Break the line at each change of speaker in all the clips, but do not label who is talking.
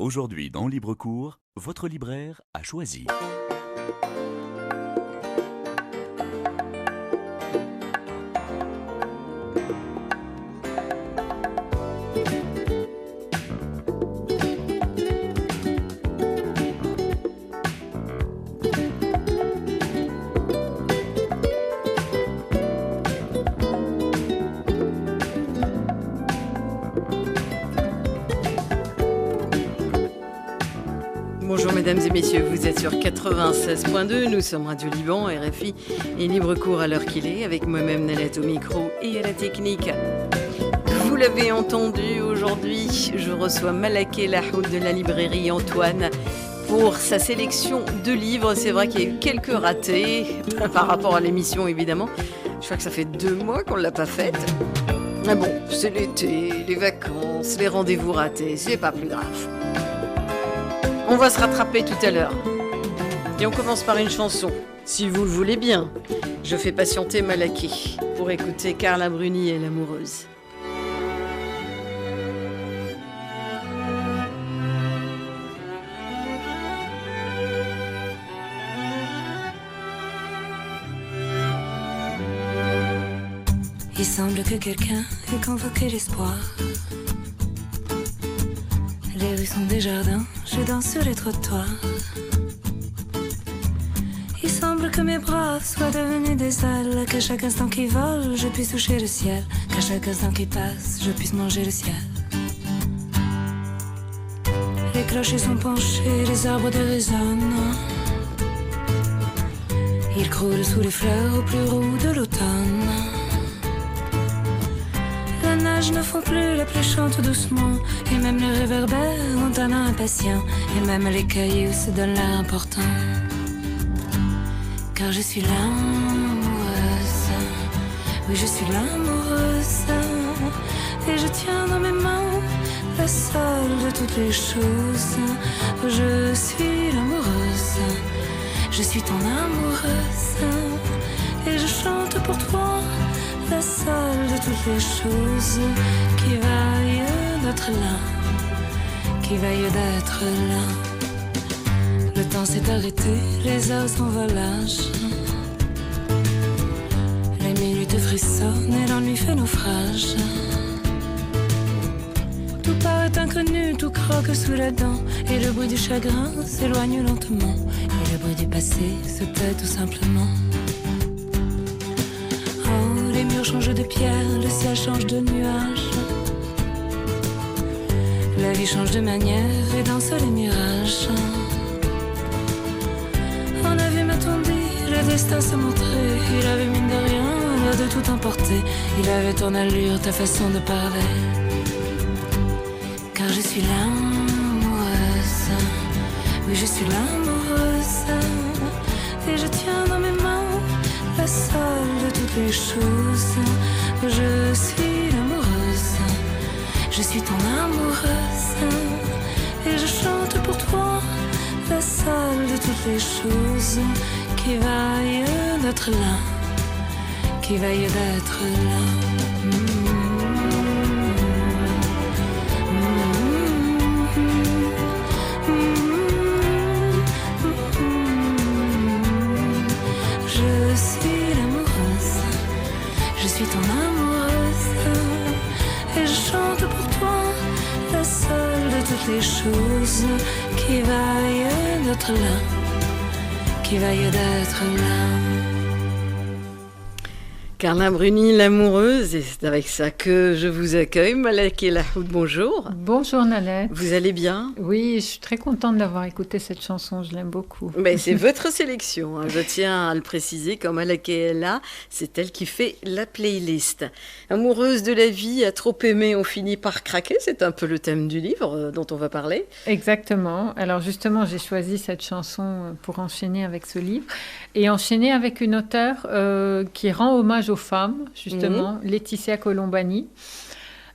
Aujourd'hui dans Libre-Cours, votre libraire a choisi.
Bonjour mesdames et messieurs, vous êtes sur 96.2, nous sommes Radio Liban, RFI et Libre-Cours à l'heure qu'il est, avec moi-même Nalette au micro et à la technique. Vous l'avez entendu, aujourd'hui je reçois Malaké Lahoud de la librairie Antoine pour sa sélection de livres. C'est vrai qu'il y a eu quelques ratés par rapport à l'émission évidemment, je crois que ça fait 2 mois qu'on ne l'a pas faite. Mais bon, c'est l'été, les vacances, les rendez-vous ratés, c'est pas plus grave. On va se rattraper tout à l'heure. Et on commence par une chanson, si vous le voulez bien. Je fais patienter Malaké pour écouter Carla Bruni et l'amoureuse.
Il semble que quelqu'un ait convoqué l'espoir. Les rues sont des jardins, je danse sur les trottoirs. Il semble que mes bras soient devenus des ailes, qu'à chaque instant qui vole, je puisse toucher le ciel, qu'à chaque instant qui passe, je puisse manger le ciel. Les clochers sont penchés, les arbres déraisonnent. Ils croulent sous les fleurs au plus roux de l'automne. Les nages ne font plus, la pluie chante doucement. Et même les réverbères ont un air impatient. Et même les cailloux se donnent l'air important. Car je suis l'amoureuse. Oui, je suis l'amoureuse. Et je tiens dans mes mains la seule de toutes les choses. Je suis l'amoureuse. Je suis ton amoureuse. Et je chante pour toi la seule de toutes les choses qui vaille d'être là, qui vaille d'être là. Le temps s'est arrêté, les heures s'envolagent. Les minutes frissonnent et l'ennui fait naufrage. Tout paraît inconnu, tout croque sous la dent. Et le bruit du chagrin s'éloigne lentement. Et le bruit du passé se tait tout simplement. Les murs changent de pierre, le ciel change de nuage. La vie change de manière et danse les mirages. On a vu, m'a-t-on dit, le destin se montrer. Il avait mine de rien l'air de tout emporter. Il avait ton allure, ta façon de parler. Car je suis l'amoureuse. Oui, je suis l'amoureuse. Et je tiens dans mes mains la seule de toutes les choses. Je suis l'amoureuse. Je suis ton amoureuse. Et je chante pour toi la seule de toutes les choses qui vaille d'être là, qui vaille d'être là. Je suis l'amoureuse, je suis ton amoureuse. Et je chante pour toi la seule de toutes les choses qui vaille d'être là, qui vaille d'être là.
Carla Bruni, l'amoureuse, et c'est avec ça que je vous accueille. Malaké Lahoud, bonjour.
Bonjour Nalette.
Vous allez bien?
Oui, je suis très contente d'avoir écouté cette chanson, je l'aime beaucoup.
Mais c'est votre sélection, hein. Je tiens à le préciser, comme Malaké est là, c'est elle qui fait la playlist. Amoureuse de la vie, à trop aimer, on finit par craquer, c'est un peu le thème du livre dont on va parler.
Exactement. Alors justement, j'ai choisi cette chanson pour enchaîner avec ce livre et enchaîner avec une auteure qui rend hommage aux femmes, justement, Laetitia Colombani.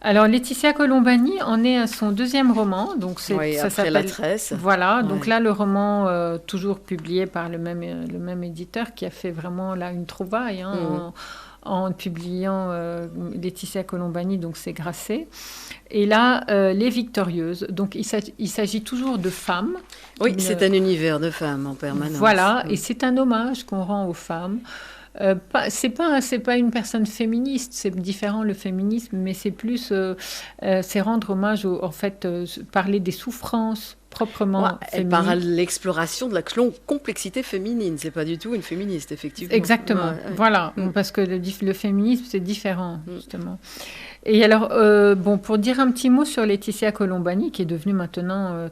Alors, Laetitia Colombani en est à son 2e roman. Donc ça
après
s'appelle
La Tresse.
Voilà,
Ouais.
donc là, le roman, toujours publié par le même éditeur, qui a fait vraiment là une trouvaille. en publiant Laetitia Colombani, donc c'est Grasset. Et là, Les Victorieuses. Donc il s'agit toujours de femmes.
Oui, c'est un univers de femmes en permanence.
Voilà, et c'est un hommage qu'on rend aux femmes. C'est pas une personne féministe, c'est différent le féminisme, mais c'est plus c'est rendre hommage en fait parler des souffrances proprement
elle parle de l'exploration de la complexité féminine, c'est pas du tout une féministe effectivement.
Exactement, voilà, parce que le féminisme c'est différent justement. Et alors, pour dire un petit mot sur Laetitia Colombani, qui est devenue maintenant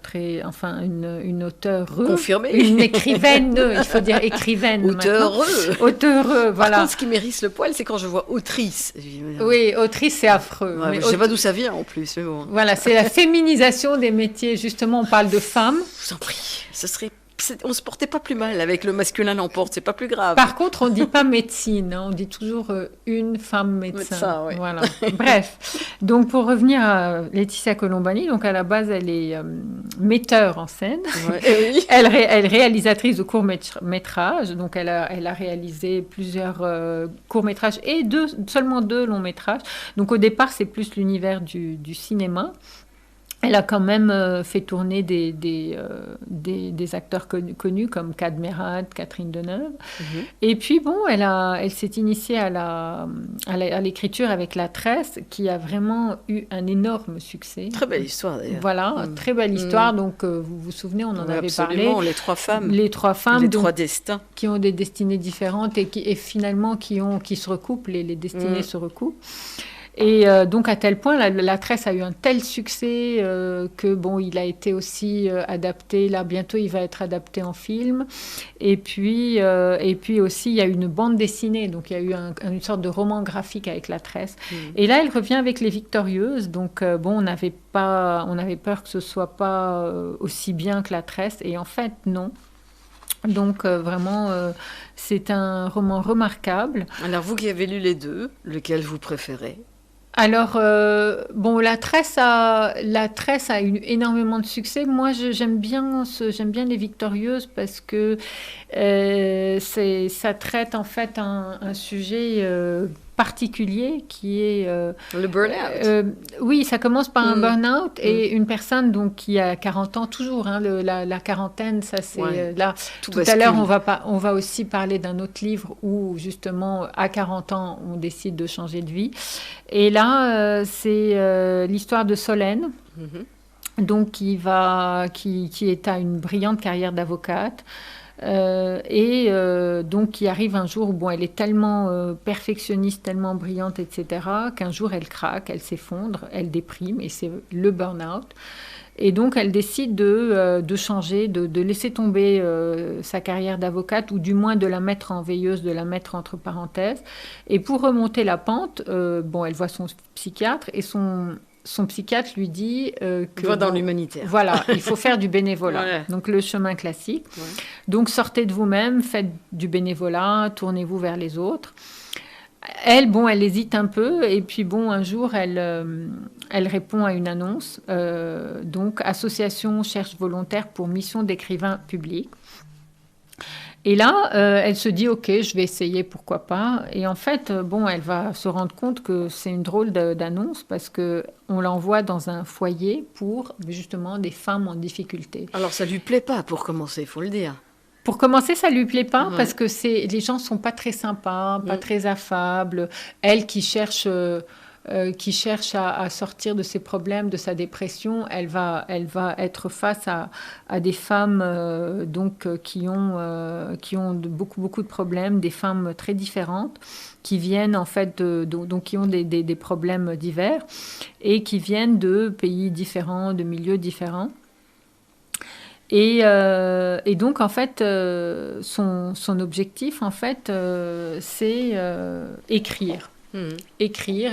une auteure
confirmée,
une écrivaine, il faut dire écrivaine. Auteure, voilà.
Par contre, ce qui m'érisse le poil, c'est quand je vois autrice.
Oui, autrice, c'est affreux.
Ouais, je sais pas d'où ça vient en plus, mais bon.
Voilà, c'est la féminisation des métiers. Justement, on parle de femmes.
Je vous en prie, on se portait pas plus mal avec le masculin l'emporte, c'est pas plus grave.
Par contre, on dit pas médecine, on dit toujours une femme médecin.
Oui.
Voilà. Bref, donc pour revenir à Laetitia Colombani, donc à la base elle est metteur en scène, elle est réalisatrice de courts-métrages, donc elle a réalisé plusieurs courts-métrages et seulement 2 longs-métrages. Donc au départ c'est plus l'univers du cinéma. Elle a quand même fait tourner des acteurs connus comme Cadmerade, Catherine Deneuve. Et puis elle s'est initiée à l'écriture avec La Tresse, qui a vraiment eu un énorme succès.
Très belle histoire d'ailleurs.
Voilà, très belle histoire. Donc vous vous souvenez, on en avait parlé.
Les 3 femmes.
Les 3 femmes.
Les 3 destins.
Qui ont des destinées différentes et finalement qui se recoupent, les destinées se recoupent. Et donc à tel point, la Tresse a eu un tel succès que il a été aussi adapté. Là, bientôt, il va être adapté en film. Et puis aussi, il y a eu une bande dessinée. Donc il y a eu une sorte de roman graphique avec la Tresse. Et là, elle revient avec Les Victorieuses. Donc on avait peur que ce soit pas aussi bien que la Tresse. Et en fait, non. Donc vraiment, c'est un roman remarquable.
Alors vous qui avez lu les 2, lequel vous préférez ?
Alors, la Tresse a eu énormément de succès. Moi, j'aime bien Les Victorieuses parce que ça traite en fait un sujet particulier qui est
le burn-out.
Oui, ça commence par un burn-out et une personne donc qui a 40 ans toujours. La quarantaine, ça c'est là. Tout à l'heure, on va aussi parler d'un autre livre où justement à 40 ans on décide de changer de vie. Et là, c'est l'histoire de Solène. Donc qui est à une brillante carrière d'avocate. Donc qui arrive un jour où elle est tellement perfectionniste, tellement brillante, etc., qu'un jour elle craque, elle s'effondre, elle déprime, et c'est le burn-out. Et donc elle décide de changer, de laisser tomber sa carrière d'avocate, ou du moins de la mettre en veilleuse, de la mettre entre parenthèses. Et pour remonter la pente, elle voit son psychiatre, et son psychiatre lui dit que...
Va dans l'humanitaire.
Voilà, il faut faire du bénévolat. Donc, le chemin classique. Donc, sortez de vous-même, faites du bénévolat, tournez-vous vers les autres. Elle hésite un peu. Et puis, un jour, elle répond à une annonce. Donc, association cherche volontaire pour mission d'écrivain public. Et là, elle se dit, OK, je vais essayer, pourquoi pas. Et en fait, elle va se rendre compte que c'est une drôle d'annonce parce qu'on l'envoie dans un foyer pour, justement, des femmes en difficulté.
Alors, ça lui plaît pas, pour commencer, il faut le dire.
Pour commencer, ça lui plaît pas parce que les gens sont pas très sympas, pas très affables. Elle qui cherche à sortir de ses problèmes, de sa dépression, elle va être face à des femmes qui ont beaucoup de problèmes, des femmes très différentes, qui viennent en fait qui ont des problèmes divers et qui viennent de pays différents, de milieux différents. Et donc en fait son objectif en fait c'est écrire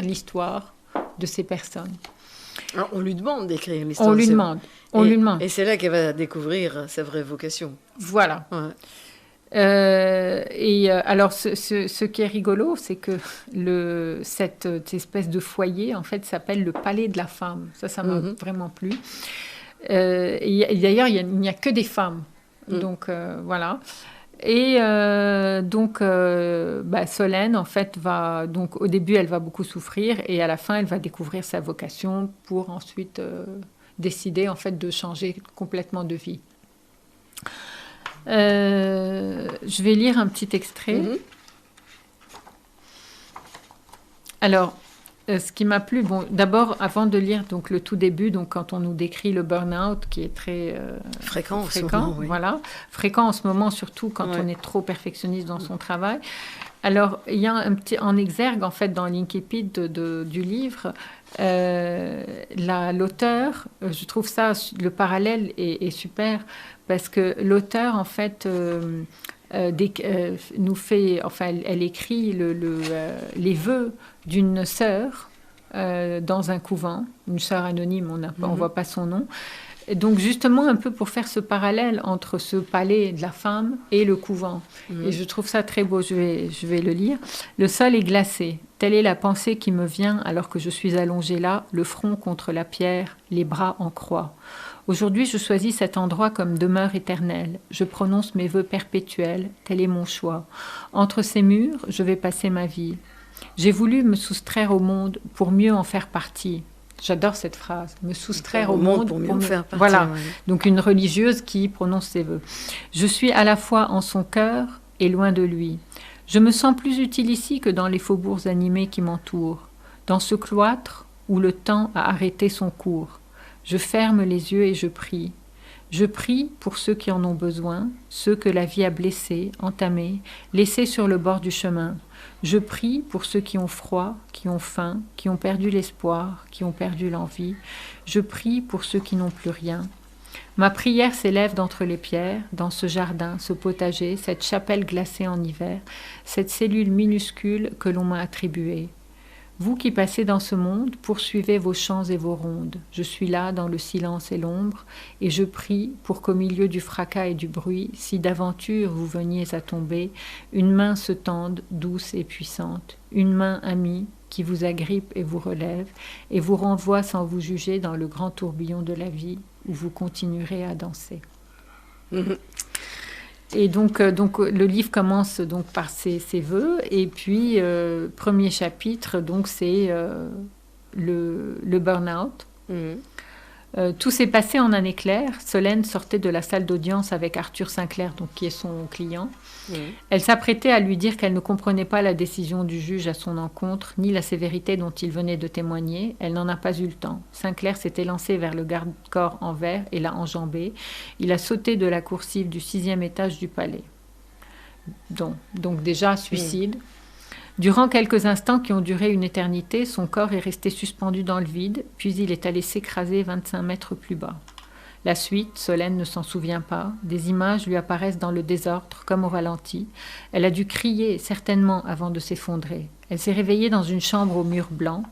l'histoire de ces personnes.
Alors, on lui demande d'écrire l'histoire.
On lui demande.
Et c'est là qu'elle va découvrir sa vraie vocation.
Voilà. Alors, ce qui est rigolo, c'est que cette espèce de foyer, en fait, s'appelle le Palais de la Femme. Ça m'a vraiment plu. Et d'ailleurs, il n'y a que des femmes. Donc, voilà. Et Solène, en fait, au début, elle va beaucoup souffrir et à la fin, elle va découvrir sa vocation pour ensuite décider, en fait, de changer complètement de vie. Je vais lire un petit extrait.
Mhm.
Alors, ce qui m'a plu, d'abord, avant de lire donc, le tout début, donc, quand on nous décrit le burn-out, qui est très
fréquent en ce moment, oui.
voilà, fréquent en ce moment, surtout quand on est trop perfectionniste dans son travail. Alors, il y a un petit en exergue, en fait, dans l'incipit du livre, l'auteur, je trouve ça, le parallèle est super, parce que l'auteur, en fait, nous fait, enfin, elle écrit les vœux d'une sœur dans un couvent, une sœur anonyme, on voit pas son nom. Et donc justement un peu pour faire ce parallèle entre ce palais de la femme et le couvent. Et je trouve ça très beau, je vais le lire. Le sol est glacé, telle est la pensée qui me vient alors que je suis allongée là, le front contre la pierre, les bras en croix. Aujourd'hui, je choisis cet endroit comme demeure éternelle. Je prononce mes vœux perpétuels, tel est mon choix. Entre ces murs, je vais passer ma vie. J'ai voulu me soustraire au monde pour mieux en faire partie. J'adore cette phrase, me soustraire au monde
pour mieux en faire partie.
Voilà,
ouais.
Donc une religieuse qui prononce ses vœux. Je suis à la fois en son cœur et loin de lui. Je me sens plus utile ici que dans les faubourgs animés qui m'entourent, dans ce cloître où le temps a arrêté son cours. Je ferme les yeux et je prie. Je prie pour ceux qui en ont besoin, ceux que la vie a blessés, entamés, laissés sur le bord du chemin. Je prie pour ceux qui ont froid, qui ont faim, qui ont perdu l'espoir, qui ont perdu l'envie. Je prie pour ceux qui n'ont plus rien. Ma prière s'élève d'entre les pierres, dans ce jardin, ce potager, cette chapelle glacée en hiver, cette cellule minuscule que l'on m'a attribuée. Vous qui passez dans ce monde, poursuivez vos chants et vos rondes. Je suis là dans le silence et l'ombre, et je prie pour qu'au milieu du fracas et du bruit, si d'aventure vous veniez à tomber, une main se tende, douce et puissante, une main amie qui vous agrippe et vous relève, et vous renvoie sans vous juger dans le grand tourbillon de la vie, où vous continuerez à danser. Et donc le livre commence donc par ses vœux, et puis premier chapitre, donc c'est le burn-out. Tout s'est passé en un éclair. Solène sortait de la salle d'audience avec Arthur Sinclair, donc, qui est son client. Elle s'apprêtait à lui dire qu'elle ne comprenait pas la décision du juge à son encontre, ni la sévérité dont il venait de témoigner. Elle n'en a pas eu le temps. Sinclair s'était lancé vers le garde-corps en verre et l'a enjambé. Il a sauté de la coursive du 6e étage du palais. Donc déjà, suicide. Durant quelques instants qui ont duré une éternité, son corps est resté suspendu dans le vide, puis il est allé s'écraser 25 mètres plus bas. La suite, Solène ne s'en souvient pas. Des images lui apparaissent dans le désordre, comme au ralenti. Elle a dû crier, certainement, avant de s'effondrer. Elle s'est réveillée dans une chambre au mur blanc.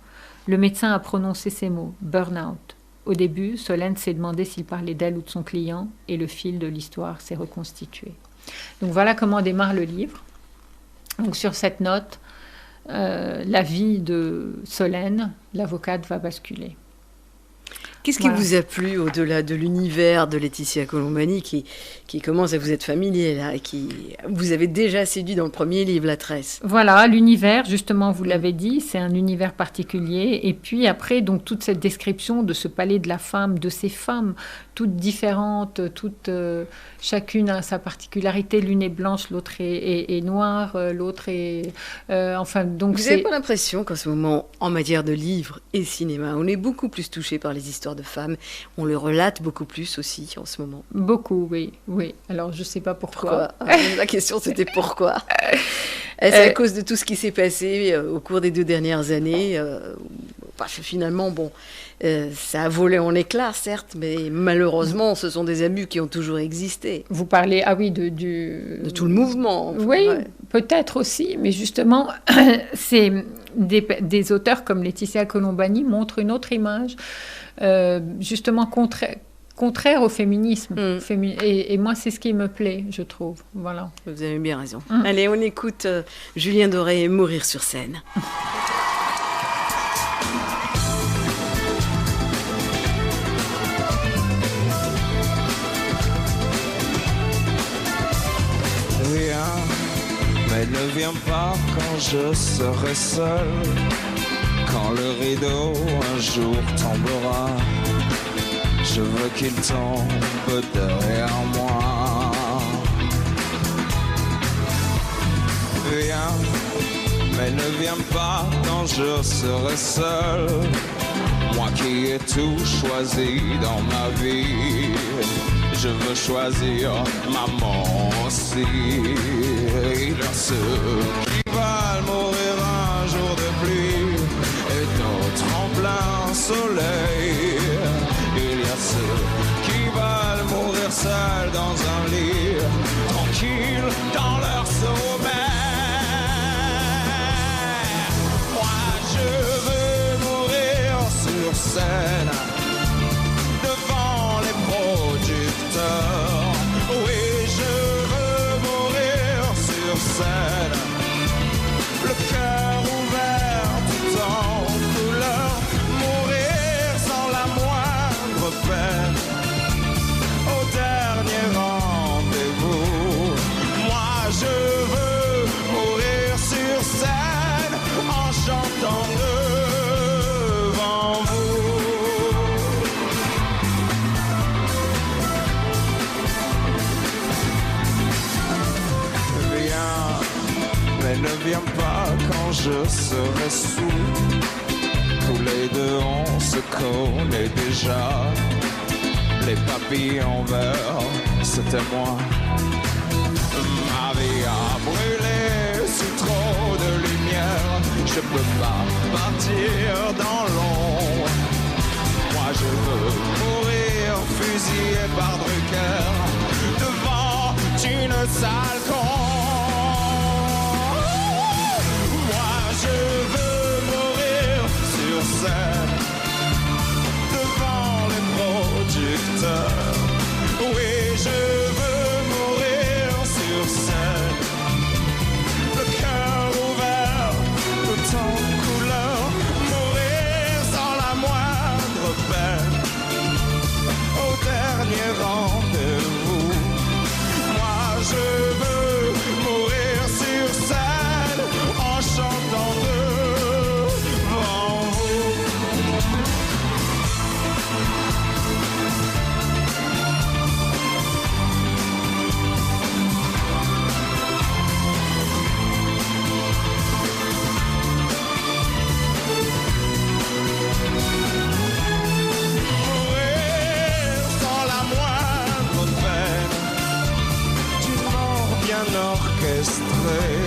Le médecin a prononcé ces mots, « burn-out ». Au début, Solène s'est demandé s'il parlait d'elle ou de son client, et le fil de l'histoire s'est reconstitué. Donc voilà comment démarre le livre. Donc sur cette note, la vie de Solène, l'avocate, va basculer.
Qu'est-ce qui vous a plu au-delà de l'univers de Laetitia Colombani qui commence à vous être familier là, et qui vous avez déjà séduit dans le premier livre, La Tresse?
Voilà, l'univers, justement, vous l'avez dit, c'est un univers particulier. Et puis après, donc toute cette description de ce palais de la femme, de ces femmes toutes différentes, toutes chacune a sa particularité. L'une est blanche, l'autre est noire, l'autre est enfin donc.
Vous n'avez pas l'impression qu'en ce moment, en matière de livres et cinéma, on est beaucoup plus touché par les histoires de femmes. On le relate beaucoup plus aussi en ce moment.
Beaucoup, oui. Alors, je ne sais pas pourquoi.
La question, c'était pourquoi. C'est à cause de tout ce qui s'est passé au cours des 2 dernières années. Finalement, ça a volé en éclats, certes, mais malheureusement, ce sont des abus qui ont toujours existé.
Vous parlez, de
tout le mouvement. Enfin,
oui, peut-être aussi, mais justement, c'est des auteurs comme Laetitia Colombani montrent une autre image, justement contraire au féminisme. Et moi, c'est ce qui me plaît, je trouve. Voilà.
Vous avez bien raison. Allez, on écoute Julien Doré, Mourir sur scène.
We mais ne viens pas quand je serai seul. Quand le rideau un jour tombera, je veux qu'il tombe derrière moi. Viens, mais ne viens pas quand je serai seul. Moi qui ai tout choisi dans ma vie, je veux choisir maman aussi. Il y a ceux qui veulent mourir un jour de pluie et d'autres en plein soleil. Il y a ceux qui veulent mourir seuls dans un lit, tranquilles dans leur sommeil. Moi je veux mourir sur scène, devant les producteurs. Oui, je veux mourir sur scène, le cœur ouvert tout en couleur. Mourir sans la moindre peine, au dernier rendez-vous. Moi je veux mourir sur scène, en chantant devant vous. Viens, mais ne viens pas quand je serai sous. Tous les deux on se connaît déjà. Les papillons verts, c'était moi. Ma vie a brûlé sous trop de lumière. Je peux pas partir dans l'ombre. Moi je veux mourir fusillé par Drucker devant une salle con. Moi je veux mourir sur scène, devant les producteurs. Oui, je veux mourir sur scène, le cœur ouvert, tout en couleur. Mourir sans la moindre peine, au dernier rendez-vous. Moi je veux mourir sur scène, en chantant devant vous. Mourir sans la moindre peine, d'une mort bien orchestrée.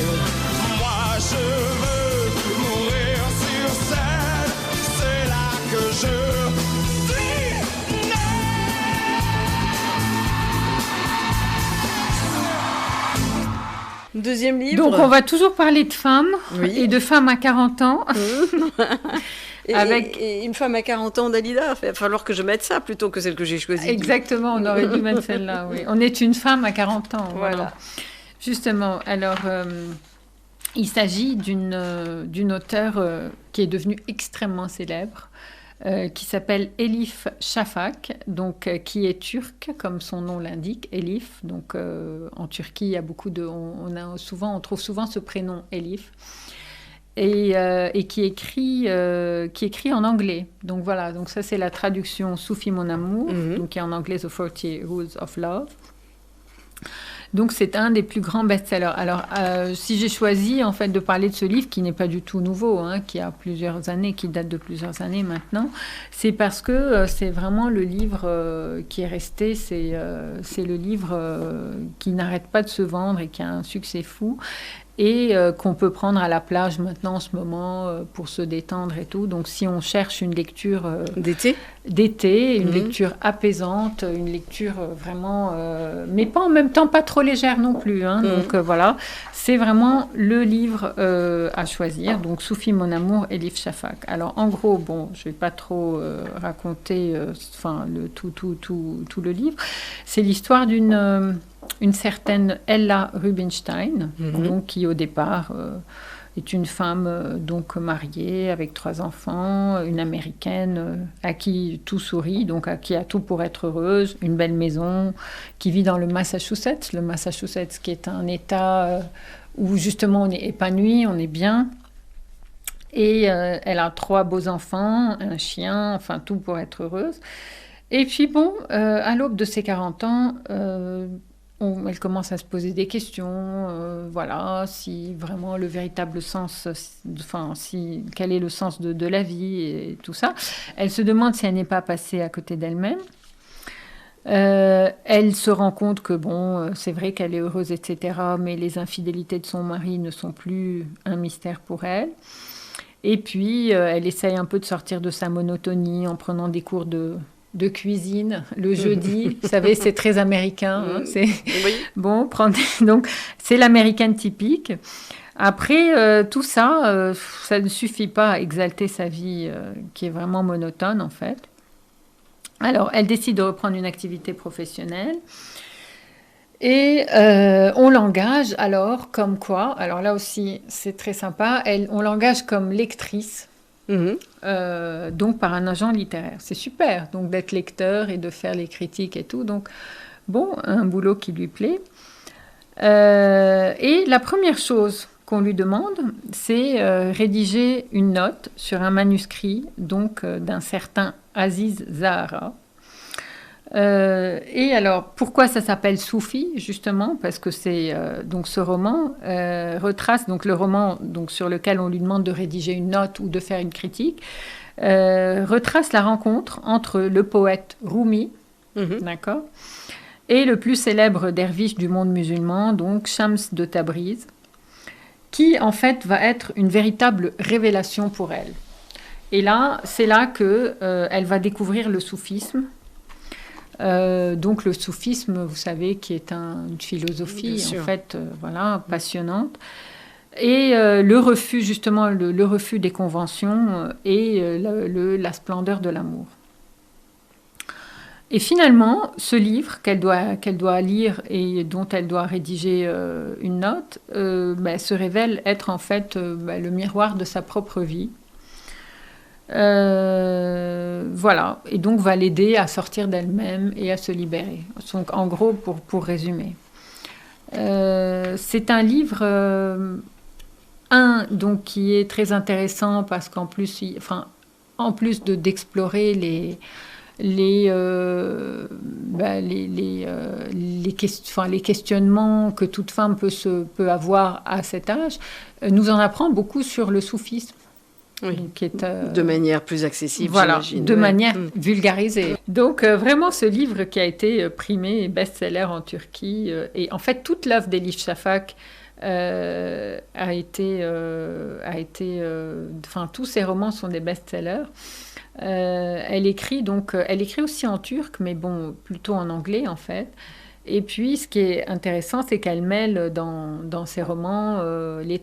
Moi je veux mourir sur scène, c'est là que je suis né.
Deuxième livre.
Donc, on va toujours parler de femmes
Oui.
et de femmes à 40 ans. Avec-
Et une femme à 40 ans, Dalida, il va falloir que je mette ça plutôt que celle que j'ai choisie.
Exactement, on aurait dû mettre celle-là. Oui. On est une femme à 40 ans.
Voilà.
Justement, alors, il s'agit d'une auteure qui est devenue extrêmement célèbre, qui s'appelle Elif Shafak, donc, qui est turque, comme son nom l'indique, Elif. Donc, en Turquie, il y a beaucoup de... on trouve souvent ce prénom Elif. Et qui écrit en anglais. Donc voilà, donc ça c'est la traduction Soufi mon amour, donc qui est en anglais The 40 Rules of Love. Donc c'est un des plus grands best-sellers. Alors si j'ai choisi en fait de parler de ce livre qui n'est pas du tout nouveau, hein, qui a plusieurs années, qui date de plusieurs années maintenant, c'est parce que c'est vraiment le livre qui est resté, c'est le livre qui n'arrête pas de se vendre et qui a un succès fou. Et qu'on peut prendre à la plage maintenant en ce moment pour se détendre et tout. Donc si on cherche une lecture d'été, une lecture apaisante, une lecture vraiment, mais pas en même temps pas trop légère non plus. Hein. Donc voilà, c'est vraiment le livre à choisir. Donc Soufi mon amour, Elif Shafak. Alors en gros, bon, je vais pas trop raconter, tout le livre. C'est l'histoire une certaine Ella Rubinstein, donc, qui au départ est une femme donc mariée avec 3 enfants, une américaine à qui tout sourit, donc qui a tout pour être heureuse, une belle maison, qui vit dans le Massachusetts qui est un État où justement on est épanoui, on est bien. Et elle a 3 beaux enfants, un chien, enfin tout pour être heureuse. Et puis bon, à l'aube de ses 40 ans, elle commence à se poser des questions, voilà, si vraiment le véritable sens, quel est le sens de la vie et tout ça. Elle se demande si elle n'est pas passée à côté d'elle-même. Elle se rend compte que bon, c'est vrai qu'elle est heureuse, etc., mais les infidélités de son mari ne sont plus un mystère pour elle. Et puis, elle essaye un peu de sortir de sa monotonie en prenant des cours de cuisine le jeudi. Vous savez, c'est très américain. Hein, c'est...
Oui.
Bon, donc, c'est l'américaine typique. Après, tout ça, ça ne suffit pas à exalter sa vie qui est vraiment monotone, en fait. Alors, elle décide de reprendre une activité professionnelle. Et on l'engage alors comme quoi, alors là aussi c'est très sympa, on l'engage comme lectrice, donc par un agent littéraire. C'est super, donc d'être lecteur et de faire les critiques et tout, donc bon, un boulot qui lui plaît. Et la première chose qu'on lui demande, c'est rédiger une note sur un manuscrit donc d'un certain Aziz Zahara. Et alors, pourquoi ça s'appelle Soufi, justement? Parce que c'est donc ce roman retrace donc le roman donc sur lequel on lui demande de rédiger une note ou de faire une critique, retrace la rencontre entre le poète Rumi, d'accord, et le plus célèbre derviche du monde musulman, donc Shams de Tabriz, qui en fait va être une véritable révélation pour elle. Et là, c'est là que elle va découvrir le soufisme. Donc le soufisme, vous savez, qui est une philosophie en fait, voilà, passionnante, et le refus justement, le refus des conventions et la splendeur de l'amour. Et finalement, ce livre qu'elle doit lire et dont elle doit rédiger une note, se révèle être en fait le miroir de sa propre vie. Voilà, et donc va l'aider à sortir d'elle-même et à se libérer. Donc, en gros, pour résumer, c'est un livre, donc qui est très intéressant parce qu'en plus, en plus d'explorer les questionnements que toute femme peut avoir à cet âge, nous en apprend beaucoup sur le soufisme.
Oui.
Qui est,
de manière plus accessible,
voilà,
j'imagine.
De manière vulgarisée. Donc, vraiment, ce livre qui a été primé best-seller en Turquie, et en fait, toute l'œuvre d'Elif Shafak a été... tous ses romans sont des best-sellers. Elle écrit aussi en turc, mais bon, plutôt en anglais, en fait. Et puis, ce qui est intéressant, c'est qu'elle mêle dans ses romans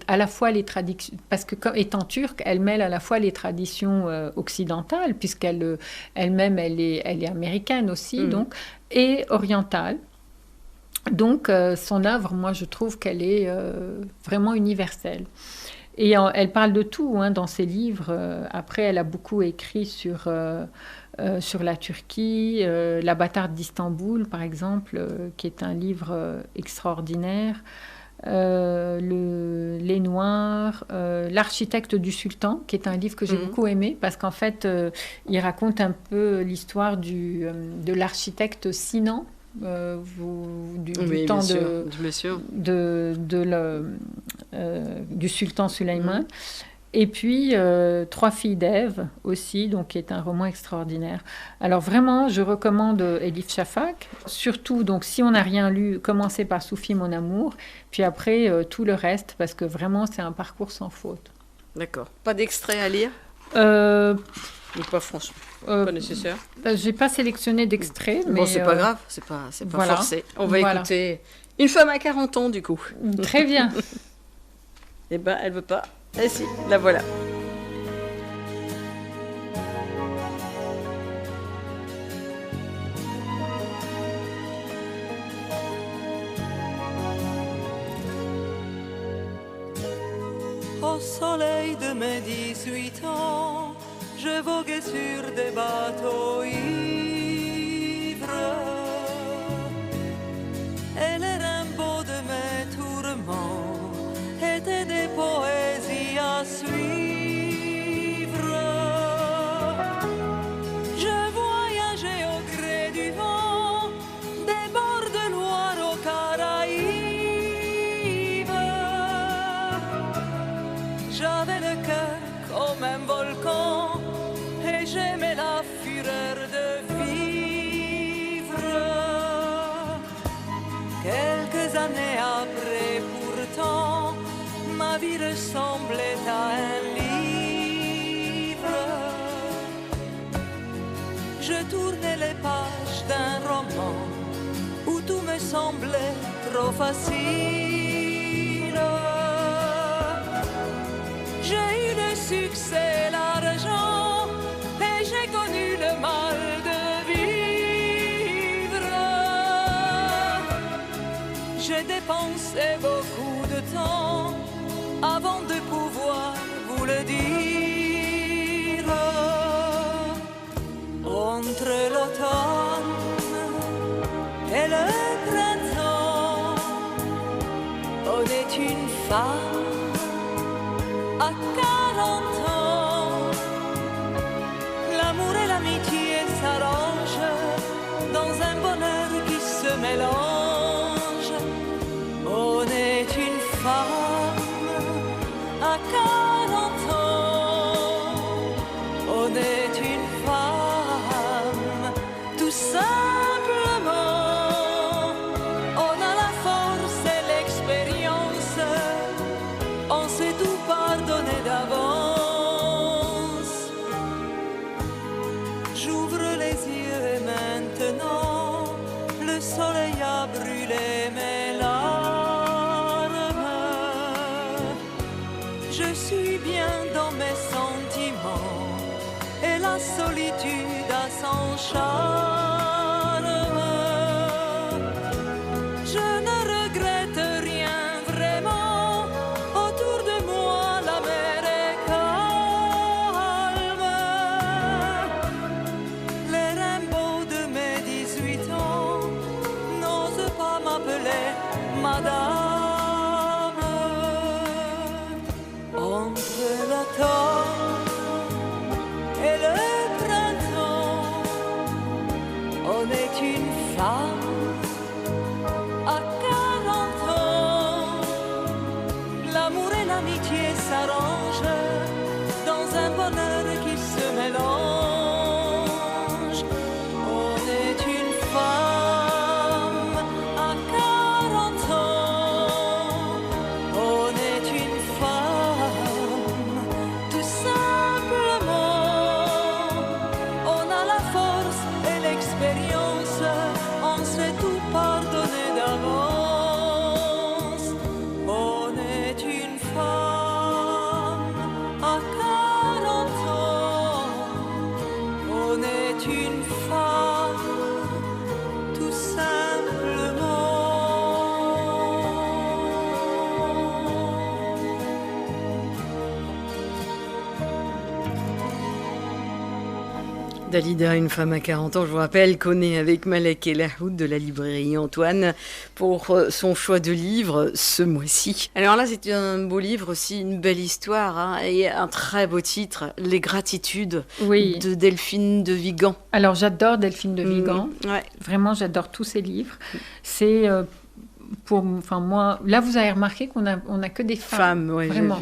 à la fois les traditions, parce que étant turque, elle mêle à la fois les traditions occidentales, puisqu'elle-même elle est américaine aussi, donc, et orientale. Donc, son œuvre, moi, je trouve qu'elle est vraiment universelle. Et elle parle de tout dans ses livres. Après, elle a beaucoup écrit sur la Turquie, La bâtarde d'Istanbul, par exemple, qui est un livre extraordinaire. Les Noirs, L'architecte du sultan, qui est un livre que j'ai beaucoup aimé, parce qu'en fait, il raconte un peu l'histoire de l'architecte Sinan, du temps du sultan Sulayman. Et puis, Trois filles d'Ève aussi, donc, qui est un roman extraordinaire. Alors vraiment, je recommande Elif Shafak. Surtout, donc, si on n'a rien lu, commencez par Soufi, mon amour. Puis après, tout le reste, parce que vraiment, c'est un parcours sans faute.
D'accord. Pas d'extrait à lire Ou pas, franchement, pas nécessaire.
J'ai pas sélectionné d'extrait.
Bon, c'est pas grave, c'est pas
voilà.
forcé. On va écouter Une femme à 40 ans, du coup.
Très bien.
Eh ben, elle veut pas. Eh si, la voilà.
Au soleil de mes 18 ans, je voguais sur des bateaux ivres. Et les rainbows de mes tourments ma vie ressemblait à un livre. Je tournais les pages d'un roman où tout me semblait trop facile. J'ai eu le succès, l'argent, et j'ai connu le mal de vivre. J'ai dépensé beaucoup de temps avant de pouvoir vous le dire. Entre l'automne et le printemps, on est une femme à 40 ans. L'amour et l'amitié s'arrangent dans un bonheur qui se mélange. On est une femme à 40 ans. On est une femme tout simplement. On a la force et l'expérience. On sait tout pardonner d'avance. J'ouvre les yeux et maintenant le soleil a brûlé mes larmes. Je suis bien dans mes sentiments et la solitude a son charme. Je ne regrette rien vraiment. Autour de moi la mer est calme. Les rainbows de mes 18 ans n'osent pas m'appeler madame. Entre l'automne et le printemps, on est une femme à 40 ans. L'amour et l'amitié s'arrangent dans un bonheur qui se mélange. On est une femme à 40 ans. On est une femme tout simplement. On a la force et l'expérience. On sait tout pardonner d'avance. On est une femme à 40 ans. On est une femme tout simplement.
Dalida, une femme à 40 ans, je vous rappelle qu'on est avec Malek Elahoud de la librairie Antoine pour son choix de livre ce mois-ci. Alors là, c'est un beau livre aussi, une belle histoire, hein, et un très beau titre, Les Gratitudes
Oui.
de Delphine de Vigan.
Alors j'adore Delphine de Vigan.
Ouais.
Vraiment, j'adore tous ses livres. C'est moi, là vous avez remarqué qu'on a que des femmes.
Ouais,
Vraiment.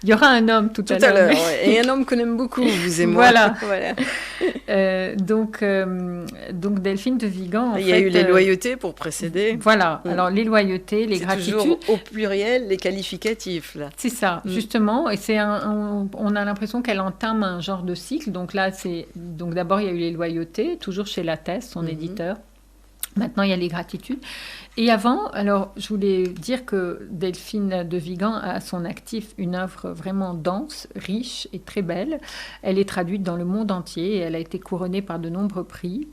Il y aura un homme tout à l'heure.
Ouais. Et un homme qu'on aime beaucoup, vous et moi.
Voilà. Donc Delphine de Vigan.
Il y a eu les loyautés pour précéder.
Voilà. Alors les loyautés, les gratitudes.
Toujours au pluriel, les qualificatifs là.
C'est ça, justement. Et on a l'impression qu'elle entame un genre de cycle. Donc là, donc d'abord il y a eu les loyautés, toujours chez Lattès, son éditeur. Maintenant, il y a les gratitudes. Et avant, alors, je voulais dire que Delphine de Vigan a à son actif une œuvre vraiment dense, riche et très belle. Elle est traduite dans le monde entier et elle a été couronnée par de nombreux prix.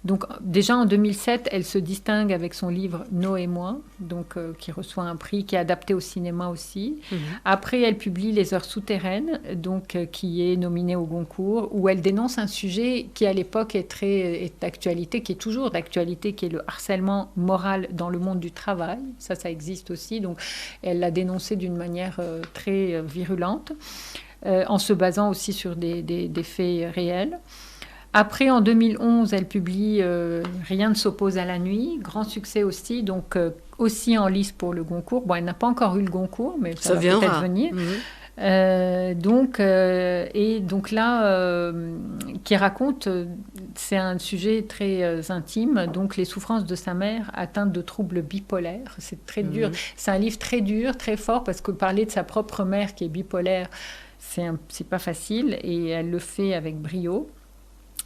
Donc, déjà en 2007, elle se distingue avec son livre « Nos et moi », donc, qui reçoit un prix, qui est adapté au cinéma aussi. Après, elle publie « Les heures souterraines », donc, qui est nominé au Goncourt, où elle dénonce un sujet qui, à l'époque, est d'actualité, qui est toujours d'actualité, qui est le harcèlement moral dans le monde du travail. Ça existe aussi. Donc, elle l'a dénoncé d'une manière très virulente, en se basant aussi sur des faits réels. Après, en 2011, elle publie Rien ne s'oppose à la nuit, grand succès aussi, donc aussi en lice pour le Goncourt. Bon, elle n'a pas encore eu le Goncourt, mais ça va peut-être venir. Donc là, qui raconte, c'est un sujet très intime, donc les souffrances de sa mère atteinte de troubles bipolaires. C'est très dur. C'est un livre très dur, très fort, parce que parler de sa propre mère qui est bipolaire, c'est pas facile, et elle le fait avec brio.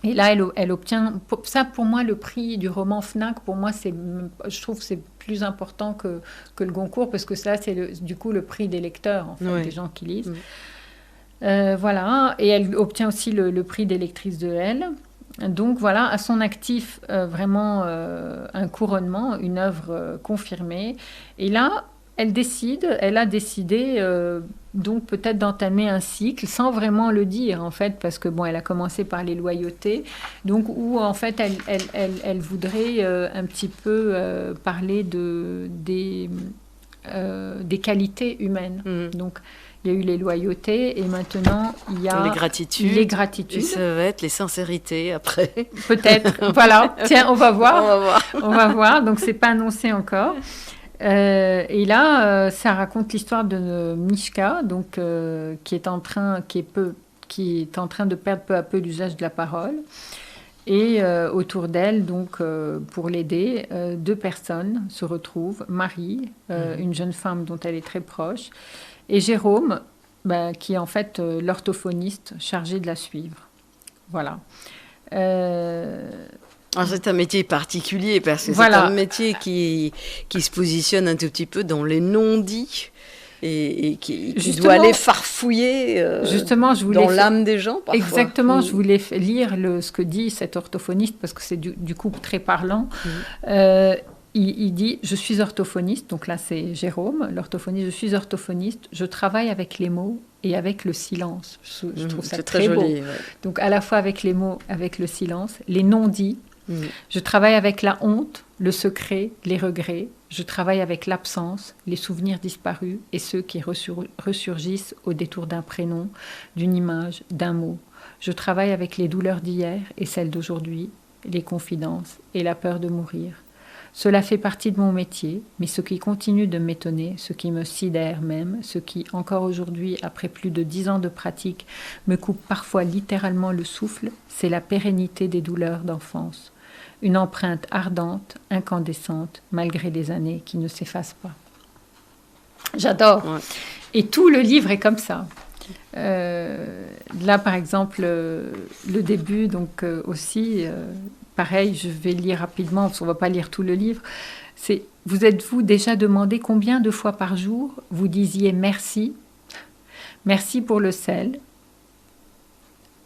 Et là, elle obtient, pour moi, le prix du roman Fnac, pour moi, je trouve que c'est plus important que le Goncourt, parce que ça, c'est du coup le prix des lecteurs, en fait, des gens qui lisent. Voilà, et elle obtient aussi le prix des lectrices de Elle. Donc voilà, à son actif, vraiment un couronnement, une œuvre confirmée. Et là, elle a décidé donc peut-être d'entamer un cycle sans vraiment le dire en fait, parce que bon, elle a commencé par les loyautés, donc où en fait elle voudrait un petit peu parler des qualités humaines. Donc il y a eu les loyautés et maintenant il y a
les gratitudes.
Et
ça va être les sincérités après.
Peut-être. Voilà. Tiens, on va voir. On va voir. Donc c'est pas annoncé encore. Et là, ça raconte l'histoire de Mishka, donc qui est en train de perdre peu à peu l'usage de la parole. Et autour d'elle, donc pour l'aider, 2 personnes se retrouvent. Marie, une jeune femme dont elle est très proche, et Jérôme, qui est en fait l'orthophoniste chargé de la suivre. Voilà.
Alors c'est un métier particulier parce que c'est un métier qui se positionne un tout petit peu dans les non-dits et qui doit aller farfouiller dans l'âme des gens parfois.
Exactement, je voulais lire ce que dit cet orthophoniste parce que c'est du coup très parlant. Il dit « Je suis orthophoniste », donc là c'est Jérôme, l'orthophoniste, « Je suis orthophoniste, je travaille avec les mots et avec le silence ». Je trouve ça très beau. Joli, donc à la fois avec les mots, avec le silence, les non-dits. Je travaille avec la honte, le secret, les regrets. Je travaille avec l'absence, les souvenirs disparus et ceux qui ressurgissent au détour d'un prénom, d'une image, d'un mot. Je travaille avec les douleurs d'hier et celles d'aujourd'hui, les confidences et la peur de mourir. Cela fait partie de mon métier, mais ce qui continue de m'étonner, ce qui me sidère même, ce qui, encore aujourd'hui, après plus de 10 ans de pratique, me coupe parfois littéralement le souffle, c'est la pérennité des douleurs d'enfance. Une empreinte ardente, incandescente, malgré des années qui ne s'effacent pas. J'adore. Ouais. Et tout le livre est comme ça. Là, par exemple, le début, donc aussi... pareil, je vais lire rapidement, parce qu'on ne va pas lire tout le livre. C'est, vous êtes-vous déjà demandé combien de fois par jour vous disiez merci ? Merci pour le sel,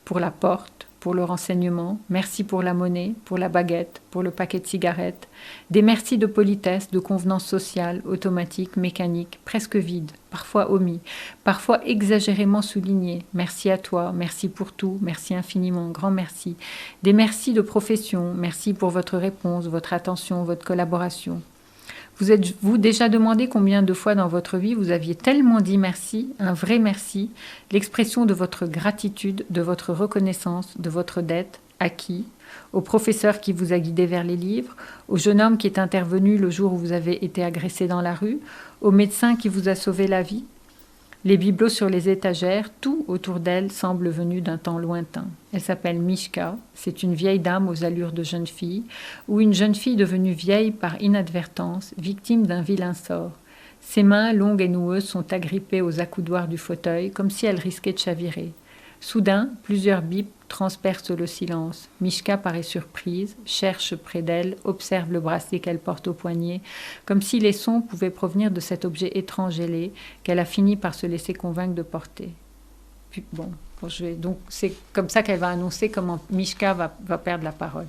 pour la porte, pour le renseignement, merci pour la monnaie, pour la baguette, pour le paquet de cigarettes. Des merci de politesse, de convenance sociale, automatique, mécanique, presque vide, parfois omis, parfois exagérément soulignés. Merci à toi, merci pour tout, merci infiniment, grand merci. Des merci de profession, merci pour votre réponse, votre attention, votre collaboration. Vous êtes-vous déjà demandé combien de fois dans votre vie vous aviez tellement dit merci, un vrai merci, l'expression de votre gratitude, de votre reconnaissance, de votre dette, à qui ? Au professeur qui vous a guidé vers les livres, au jeune homme qui est intervenu le jour où vous avez été agressé dans la rue, au médecin qui vous a sauvé la vie ? Les bibelots sur les étagères, tout autour d'elle semble venu d'un temps lointain. Elle s'appelle Mishka, c'est une vieille dame aux allures de jeune fille, ou une jeune fille devenue vieille par inadvertance, victime d'un vilain sort. Ses mains, longues et noueuses, sont agrippées aux accoudoirs du fauteuil, comme si elle risquait de chavirer. Soudain, plusieurs bips transpercent le silence. Mishka paraît surprise, cherche près d'elle, observe le bracelet qu'elle porte au poignet, comme si les sons pouvaient provenir de cet objet étrange ailé qu'elle a fini par se laisser convaincre de porter. Puis, donc c'est comme ça qu'elle va annoncer comment Mishka va perdre la parole.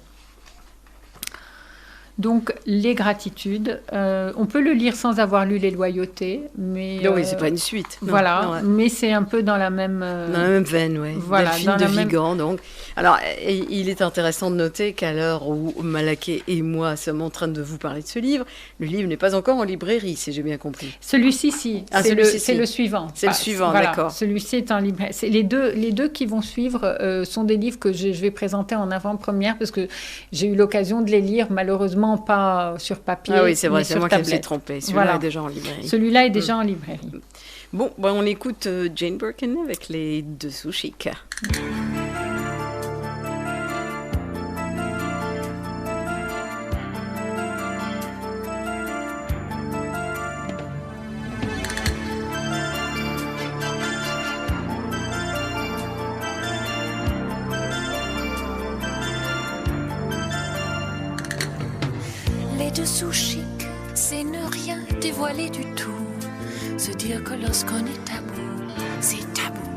Donc, les gratitudes, on peut le lire sans avoir lu les loyautés, mais...
Non, oui, c'est pas une suite. Non,
voilà,
non, ouais.
Mais c'est un peu dans la même...
Dans la même veine, oui.
Voilà,
Delphine de Vigan, donc. Alors, il est intéressant de noter qu'à l'heure où Malaquais et moi sommes en train de vous parler de ce livre, le livre n'est pas encore en librairie, si j'ai bien compris.
Celui-ci, si.
Ah,
c'est le suivant.
C'est le suivant,
voilà,
d'accord.
Celui-ci est en librairie. Les deux qui vont suivre sont des livres que je vais présenter en avant-première, parce que j'ai eu l'occasion de les lire, malheureusement, vraiment pas sur papier.
Ah oui, c'est vrai,
mais
c'est
sur
moi qui me suis
tablette.
trompée. Celui-là
Voilà.
est déjà en librairie.
Celui-là est déjà en librairie.
Bon, on écoute Jane Birkin avec les Dessous Chics.
Les dessous chics, c'est ne rien dévoiler du tout. Se dire que lorsqu'on est tabou, c'est tabou.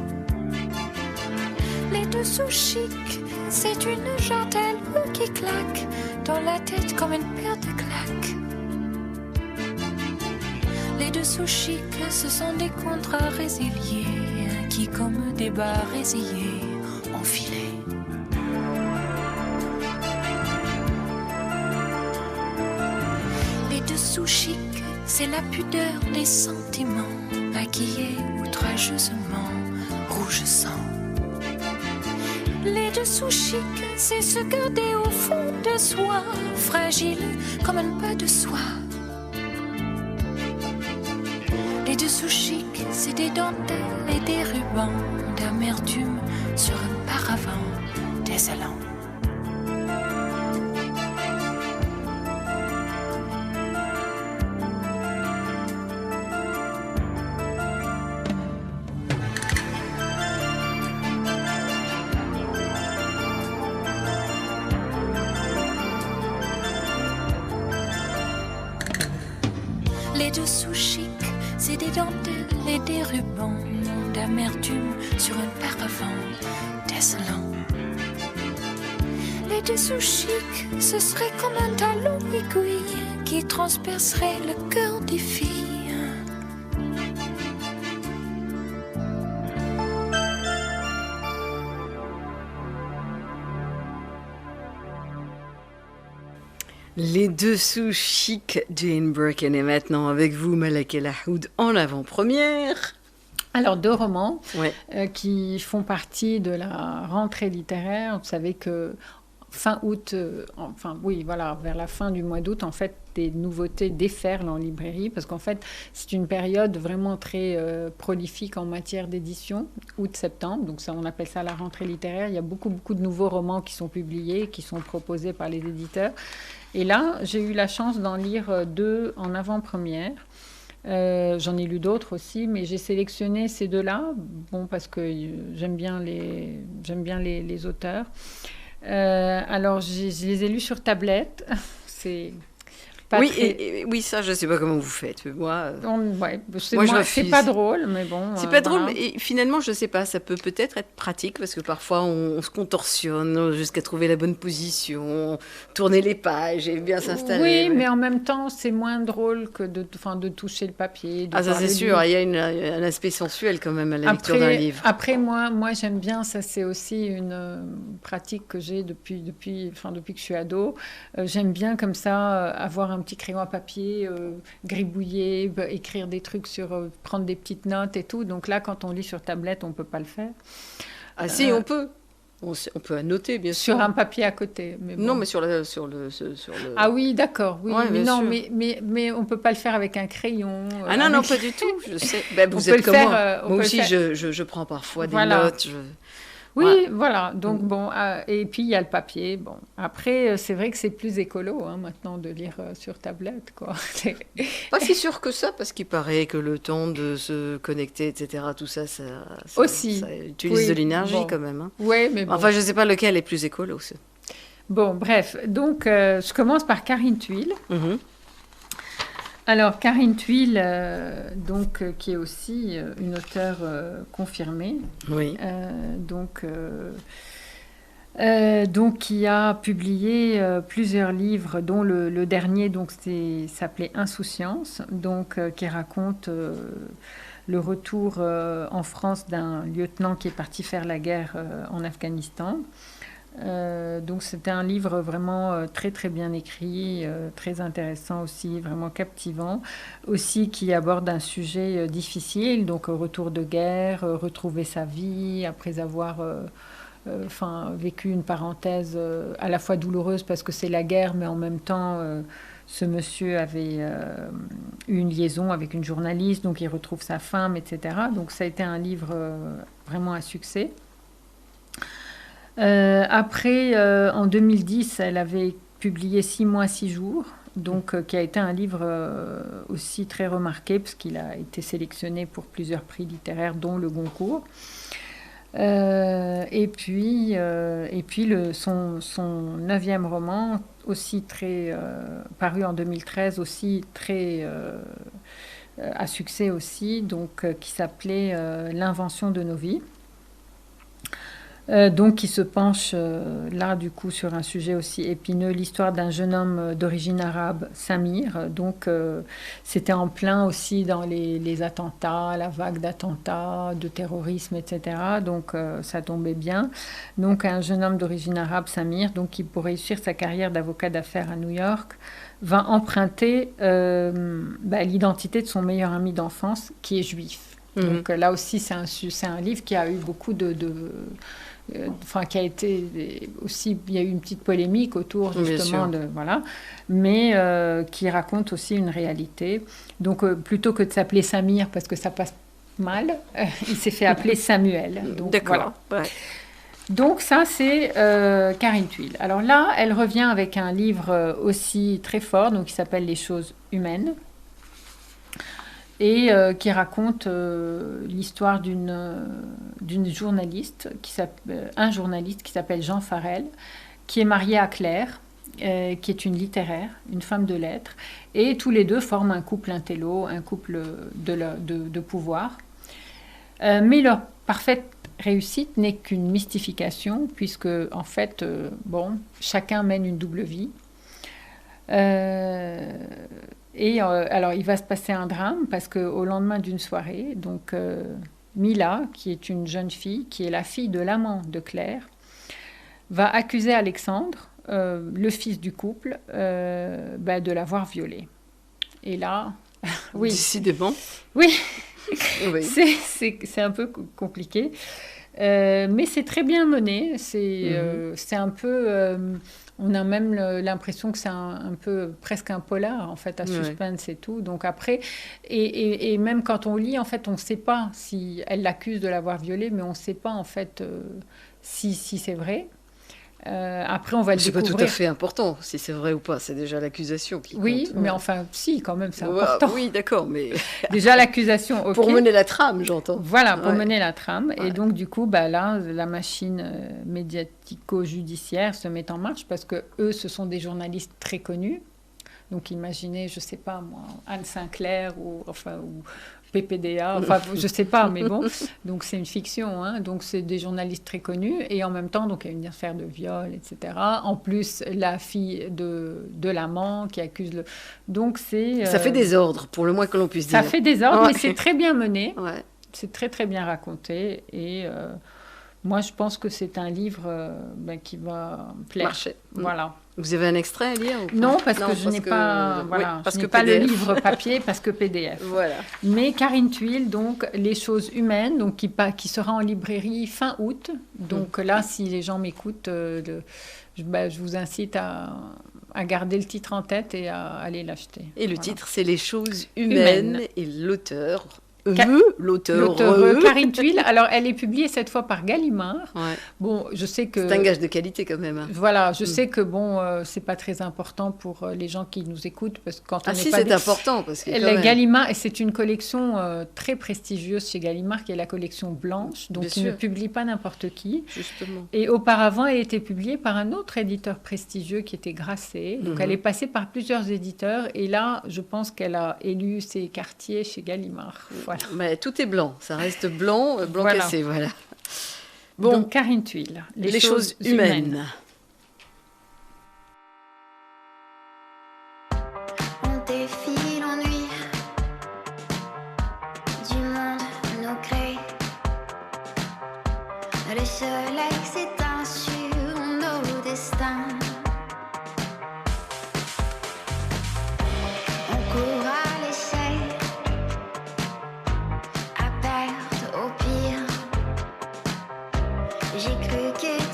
Les dessous chics, c'est une jartelle qui claque dans la tête comme une paire de claques. Les dessous chics, ce sont des contrats résiliés qui, comme des bas résillés, ont filé. Les dessous chics, c'est la pudeur des sentiments, maquillés outrageusement, rouge sang. Les dessous chics, c'est se garder au fond de soi, fragile comme un pas de soie. Les dessous chics, c'est des dentelles et des rubans d'amertume sur un paravent désolant. Les dessous chics, c'est des dentelles et des rubans d'amertume sur un paravent désolant. Les dessous chics, ce serait comme un talon aiguille qui transpercerait le cœur des filles.
Les Dessous Chics, Jane Birkin est maintenant avec vous, Malak El Haoud, en avant-première.
Alors, 2 romans
Ouais.
qui font partie de la rentrée littéraire. Vous savez que fin août, vers la fin du mois d'août, en fait, des nouveautés déferlent en librairie parce qu'en fait, c'est une période vraiment très prolifique en matière d'édition, août-septembre. Donc, ça, on appelle ça la rentrée littéraire. Il y a beaucoup de nouveaux romans qui sont publiés, qui sont proposés par les éditeurs. Et là, j'ai eu la chance d'en lire 2 en avant-première. J'en ai lu d'autres aussi, mais j'ai sélectionné ces 2-là, parce que j'aime bien les auteurs. Alors, je les ai lus sur tablette. C'est pas
Oui,
très...
oui, ça, je ne sais pas comment vous faites. Moi,
c'est
moi, je
c'est
refuse.
pas drôle, mais bon.
c'est pas drôle,
voilà.
mais finalement, je ne sais pas, ça peut peut-être être pratique parce que parfois on se contorsionne jusqu'à trouver la bonne position, tourner les pages et bien s'installer.
Oui, mais en même temps, c'est moins drôle que de toucher le papier.
Ah, ça
voir
c'est
le
sûr,
livre.
il y a un aspect sensuel quand même à la lecture d'un livre.
Après, moi j'aime bien, ça c'est aussi une pratique que j'ai depuis que je suis ado. J'aime bien comme ça avoir un petit crayon à papier, gribouiller, écrire des trucs prendre des petites notes et tout. Donc là, quand on lit sur tablette, on ne peut pas le faire.
Ah si, on peut. On peut annoter, bien sûr.
Sur un papier à côté. Mais bon.
Non, mais sur le...
Ah oui, d'accord. Oui,
Ouais,
mais
bien
non,
sûr.
mais on ne peut pas le faire avec un crayon.
Ah non, pas du tout, je sais. Ben, vous
peut
êtes
le
comme
faire,
moi.
on
Moi
peut
aussi,
le
je prends parfois des
Voilà.
notes.
Oui,
Ouais.
voilà. Donc, bon, et puis il y a le papier. Bon, après, c'est vrai que c'est plus écolo maintenant de lire sur tablette, quoi.
Pas si sûr que ça, parce qu'il paraît que le temps de se connecter, etc., tout ça,
Aussi.
ça utilise
Oui,
de l'énergie
bon.
quand même. Hein.
Ouais, mais bon.
Enfin, je ne sais pas lequel est plus écolo.
Bon, bref. Donc, je commence par Karine Thuil.
Mhm.
Alors, Karine Thuil, qui est aussi une auteure confirmée.
Oui.
Qui a publié plusieurs livres, dont le dernier s'appelait Insouciance, qui raconte le retour en France d'un lieutenant qui est parti faire la guerre en Afghanistan. Donc c'était un livre vraiment très très bien écrit, très intéressant aussi, vraiment captivant, aussi qui aborde un sujet difficile, donc retour de guerre, retrouver sa vie après avoir vécu une parenthèse à la fois douloureuse parce que c'est la guerre, mais en même temps, ce monsieur avait eu une liaison avec une journaliste, donc il retrouve sa femme, etc. Donc ça a été un livre vraiment un succès. Après, en 2010, elle avait publié 6 mois, 6 jours, donc qui a été un livre aussi très remarqué, parce qu'il a été sélectionné pour plusieurs prix littéraires, dont le Goncourt. Et puis son 9e roman, aussi très paru en 2013, aussi très à succès aussi, donc qui s'appelait L'invention de nos vies. Donc qui se penche là du coup sur un sujet aussi épineux, l'histoire d'un jeune homme d'origine arabe, Samir. Donc c'était en plein aussi dans les attentats, la vague d'attentats, de terrorisme, etc. Donc ça tombait bien. Donc un jeune homme d'origine arabe, Samir, donc qui pour réussir sa carrière d'avocat d'affaires à New York, va emprunter l'identité de son meilleur ami d'enfance qui est juif. Donc là aussi c'est un livre qui a eu beaucoup qui a été aussi, il y a eu une petite polémique autour justement mais qui raconte aussi une réalité. Donc plutôt que de s'appeler Samir parce que ça passe mal, il s'est fait appeler Samuel. Donc,
d'accord.
Voilà.
Ouais.
Donc ça c'est Karine Thuil. Alors là elle revient avec un livre aussi très fort, donc qui s'appelle Les choses humaines. Et qui raconte l'histoire d'une journaliste, un journaliste qui s'appelle Jean Farel, qui est marié à Claire, qui est une littéraire, une femme de lettres, et tous les deux forment un couple intello, un couple de pouvoir. Mais leur parfaite réussite n'est qu'une mystification, puisque en fait, chacun mène une double vie. Alors, il va se passer un drame parce qu'au lendemain d'une soirée, donc Mila, qui est une jeune fille, qui est la fille de l'amant de Claire, va accuser Alexandre, le fils du couple, de l'avoir violée. Et là, oui.
Décidément.
Oui,
Oui.
c'est un peu compliqué. Mais c'est très bien mené. C'est un peu... on a même l'impression que c'est un peu presque un polar, en fait, à suspense et tout. Donc après, et même quand on lit, en fait, on ne sait pas si elle l'accuse de l'avoir violée, mais on ne sait pas, en fait, si c'est vrai. Après, on va le découvrir.
C'est pas tout à fait important, si c'est vrai ou pas. C'est déjà l'accusation qui compte.
Oui, mais enfin, si, quand même, c'est important.
Oui, d'accord, mais...
Déjà, l'accusation, ok.
Pour mener la trame, j'entends.
Voilà, pour mener la trame.
Ouais.
Et donc, du coup, là, la machine médiatico-judiciaire se met en marche parce que eux, ce sont des journalistes très connus. Donc, imaginez, je sais pas, moi, Anne Sinclair ou PPDA, enfin, je sais pas, mais bon. Donc, c'est une fiction, hein. Donc, c'est des journalistes très connus. Et en même temps, donc, il y a une affaire de viol, etc. En plus, la fille de l'amant qui accuse le... Donc, c'est...
Ça fait des ordres, pour le moins que l'on puisse dire.
Ça fait des ordres, mais c'est très bien mené.
Ouais.
C'est très, très bien raconté. Et moi, je pense que c'est un livre qui va plaire.
Marcher.
Voilà.
Vous avez un extrait à lire ou pas?
Non, parce que je n'ai pas,
parce
je
que
n'ai pas le
PDF.
livre papier, parce que PDF.
Voilà.
Mais Karine Thuil, donc, Les choses humaines, donc, qui sera en librairie fin août. Donc là, si les gens m'écoutent, je vous incite à garder le titre en tête et à aller l'acheter.
Et le
Voilà.
titre, c'est Les choses humaines. Et l'auteur... L'auteur
Karine Thuil. Alors, elle est publiée cette fois par Gallimard.
Ouais.
Bon, je sais que...
C'est un gage de qualité quand même. Hein.
Voilà, je sais que c'est pas très important pour les gens qui nous écoutent parce que quand on n'est pas...
c'est important parce que
La Gallimard, et c'est une collection très prestigieuse chez Gallimard qui est la collection blanche, donc il ne publie pas n'importe qui.
Justement.
Et auparavant, elle était publiée par un autre éditeur prestigieux qui était Grasset. Donc elle est passée par plusieurs éditeurs et là, je pense qu'elle a élu ses quartiers chez Gallimard. Voilà.
Mais tout est blanc, ça reste blanc
Voilà.
cassé, voilà. Bon,
donc Karine Thuil,
les choses humaines.
On défie l'ennui du monde nous crée. Le soleil s'éteint sur nos destins. On court à l'essai, à perdre au pire. J'ai cru que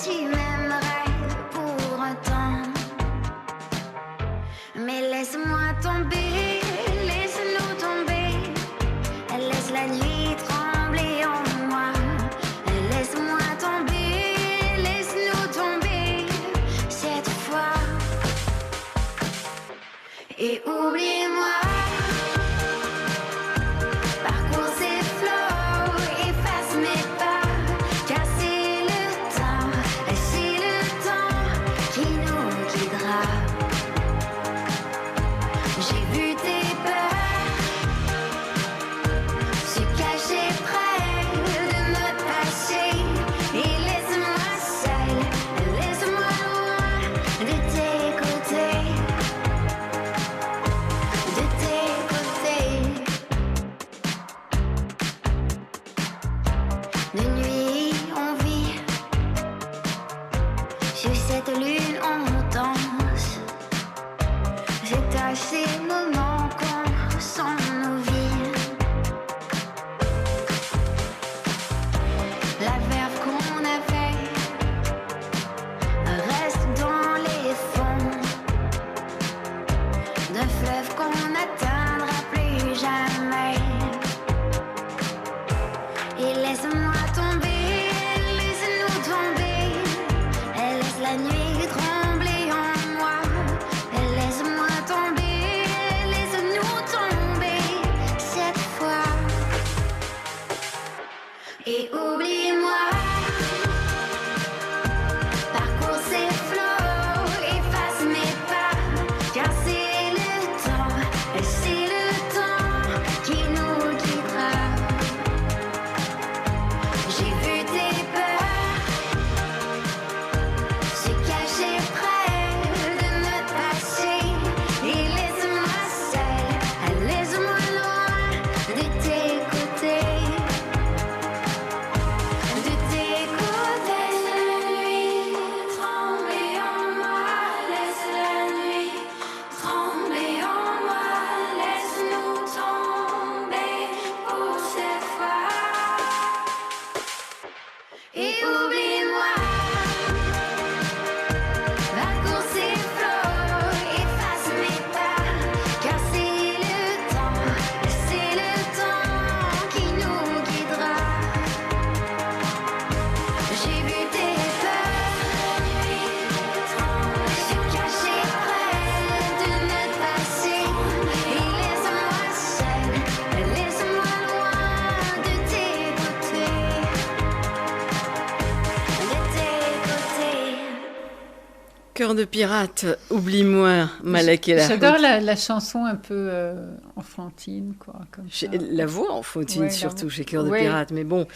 Et oublie-moi, parcours ces flots, efface mes pas, car c'est le temps qui nous guidera. J'ai vu tes peurs se cacher près de notre passé, et laisse-moi seule, laisse-moi loin de tes côtés. De tes côtés. De nuit on vit, sur cette lune on danse. C'est à ces moments qu'on ressent nos vies. La verve qu'on avait reste dans les fonds d'un fleuve qu'on n'atteindra plus jamais. Et laisse-moi tomber, laisse-nous tomber. Elle laisse la nuit trembler en moi. Elle laisse-moi tomber, laisse-nous tomber cette fois. Et oublie-moi, parcours ces flots, efface mes pas, car c'est le temps qui nous guidera. J'ai vu tes peurs se cacher près de notre passé, et laisse-moi seule, laisse-moi loin de tes côtés. De tes côtés, la nuit trembler en moi, laisse la nuit trembler en moi, laisse-nous tomber pour cette fois. Et oublie-moi, parcours ces flots, efface mes pas, car c'est le temps qui nous guidera. J'ai vu tes peurs se cacher près de notre passé, et laisse-moi seule, laisse-moi loin de tes côtés. De tes côtés.
Cœur de pirate, oublie-moi, Malek El
J'adore
Harout.
la chanson un peu enfantine, quoi. Comme ça.
La voix enfantine,
Ouais, la
surtout
voix.
chez Cœur de
Ouais.
pirate, mais bon,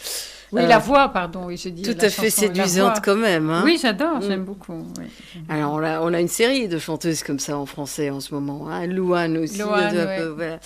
Oui, la voix, pardon, oui, je dis.
tout
la
à fait
chanson, la
séduisante
voix.
quand même. Hein.
Oui, j'adore, j'aime
Mm.
beaucoup. Oui.
Alors, on a une série de chanteuses comme ça en français en ce moment. Hein. Louane aussi.
Louane,
un
ouais.
peu, voilà.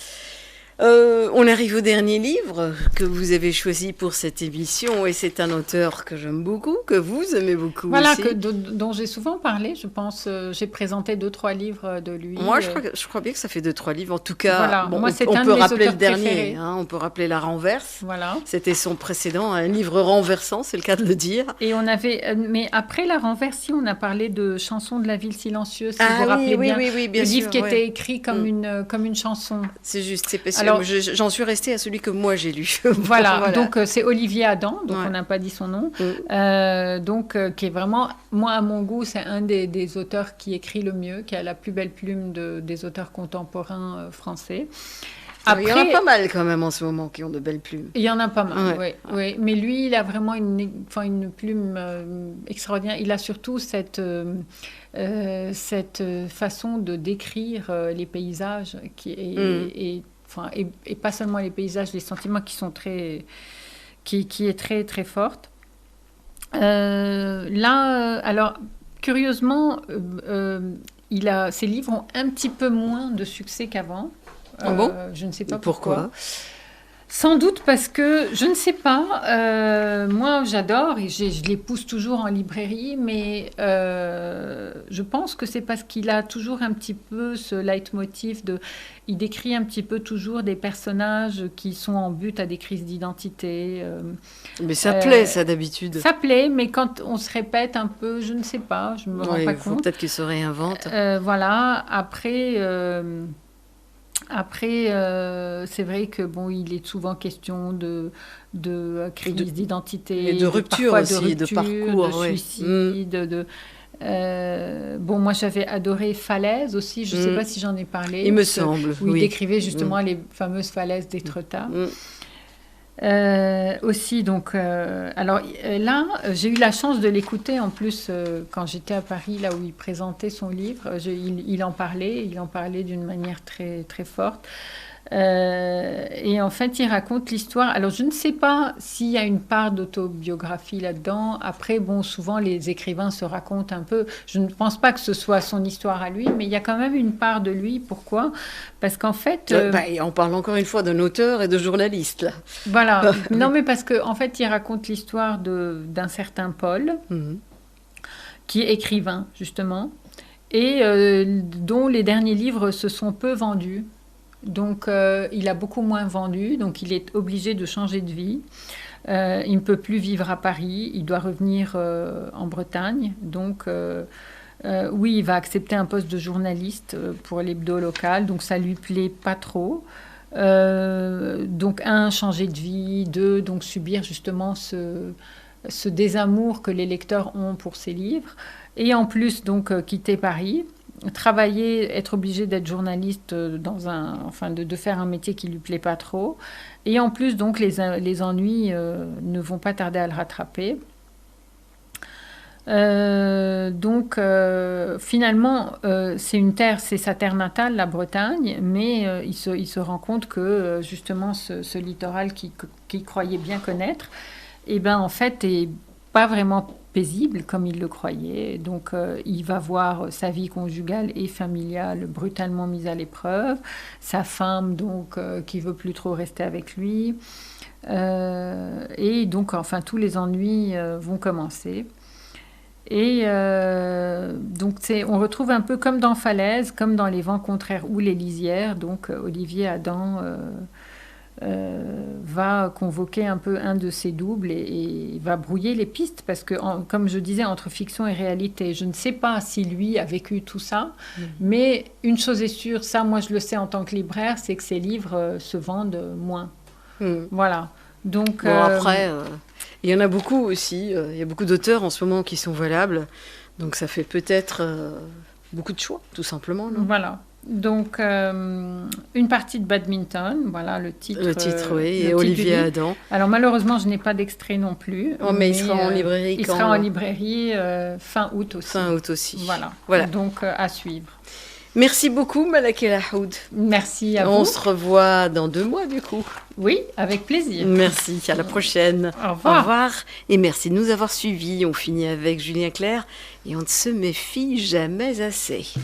On arrive au dernier livre que vous avez choisi pour cette émission, et c'est un auteur que j'aime beaucoup, que vous aimez beaucoup
Voilà,
aussi.
dont j'ai souvent parlé, je pense. J'ai présenté 2-3 livres de lui.
Moi, je crois bien que ça fait 2-3 livres. En tout cas,
Voilà.
bon,
Moi, c'est
on
un
peut
de mes
rappeler le
auteurs
dernier.
préférés.
Hein, on peut rappeler La Renverse.
Voilà.
C'était son précédent, un livre renversant, c'est le cas de le dire.
Et on avait, mais après la renversie, on a parlé de Chansons de la ville silencieuse, si
Ah
vous vous rappelez bien.
oui, bien
Le
sûr.
livre qui
ouais.
était écrit comme,
Mm.
comme une chanson.
C'est juste, c'est parce
Alors-
que j'en suis restée à celui que moi j'ai lu.
Voilà, donc c'est Olivier Adam, donc
Ouais.
on n'a pas dit son nom,
Mm.
qui est vraiment, moi à mon goût, c'est un des auteurs qui écrit le mieux, qui a la plus belle plume des auteurs contemporains français.
Il y en a pas mal quand même en ce moment qui ont de belles plumes.
Il y en a pas mal,
Ouais.
oui. Mais lui, il a vraiment une plume extraordinaire. Il a surtout cette façon de décrire les paysages et pas seulement les paysages, les sentiments qui sont qui est très très forte. Alors curieusement, ses livres ont un petit peu moins de succès qu'avant.
Ah bon ?
Je ne sais pas
Pourquoi ?
Sans doute parce que, je ne sais pas, moi j'adore et je les pousse toujours en librairie, mais je pense que c'est parce qu'il a toujours un petit peu ce leitmotiv il décrit un petit peu toujours des personnages qui sont en but à des crises d'identité.
Mais ça plaît, ça, d'habitude.
Ça plaît, mais quand on se répète un peu, je ne sais pas, je ne me rends pas
Il faut
compte.
peut-être qu'il se réinvente.
Voilà, après, c'est vrai que il est souvent question de crise d'identité,
Et de rupture
parfois
aussi, de parcours,
de
ouais.
suicide, Bon, moi, j'avais adoré Falaise aussi. Je ne sais pas si j'en ai parlé.
Il me semble,
où il décrivait justement les fameuses falaises d'Étretat. Aussi, donc, alors là, j'ai eu la chance de l'écouter en plus quand j'étais à Paris, là où il présentait son livre. Il en parlait d'une manière très, très forte. Et en fait, il raconte l'histoire. Alors, je ne sais pas s'il y a une part d'autobiographie là-dedans. Après, bon, souvent, les écrivains se racontent un peu. Je ne pense pas que ce soit son histoire à lui, mais il y a quand même une part de lui. Pourquoi ? Parce qu'en fait...
on parle encore une fois d'un auteur et de journaliste, là.
Voilà. Non, mais parce qu'en fait, il raconte l'histoire d'un certain Paul, qui est écrivain, justement, et dont les derniers livres se sont peu vendus. Donc, il a beaucoup moins vendu, donc il est obligé de changer de vie. Il ne peut plus vivre à Paris, il doit revenir en Bretagne. Donc, oui, il va accepter un poste de journaliste pour l'hebdo local, donc ça ne lui plaît pas trop. Donc, changer de vie, donc subir justement ce désamour que les lecteurs ont pour ses livres. Et en plus, donc, quitter Paris. Travailler, être obligé d'être journaliste de faire un métier qui lui plaît pas trop, et en plus donc les ennuis ne vont pas tarder à le rattraper. Finalement, c'est sa terre natale, la Bretagne, mais il se rend compte que justement ce littoral qu'il croyait bien connaître, en fait est pas vraiment paisible comme il le croyait. Donc, il va voir sa vie conjugale et familiale brutalement mise à l'épreuve, sa femme donc qui veut plus trop rester avec lui, et donc enfin tous les ennuis vont commencer. Et donc on retrouve un peu comme dans Falaise, comme dans Les Vents contraires ou Les Lisières. Donc Olivier Adam va convoquer un peu un de ses doubles et va brouiller les pistes parce que, comme je disais, entre fiction et réalité, je ne sais pas si lui a vécu tout ça, mais une chose est sûre, ça moi je le sais en tant que libraire, c'est que ses livres se vendent moins. Voilà. Donc,
après, il y en a beaucoup aussi, il y a beaucoup d'auteurs en ce moment qui sont valables, donc ça fait peut-être beaucoup de choix, tout simplement. Non ?
Voilà. Donc, une partie de badminton, voilà le titre.
Le titre, oui, et Olivier Adam.
Alors, malheureusement, je n'ai pas d'extrait non plus.
Oh, mais il sera en librairie
Il sera en librairie fin août aussi.
Fin août aussi.
Voilà. Donc, à suivre.
Merci beaucoup, Malak El Aoud.
Merci à vous.
On se revoit dans 2 mois, du coup.
Oui, avec plaisir.
Merci, à la prochaine.
Au revoir.
Au revoir. Et merci de nous avoir suivis. On finit avec Julien Clerc et on ne se méfie jamais assez.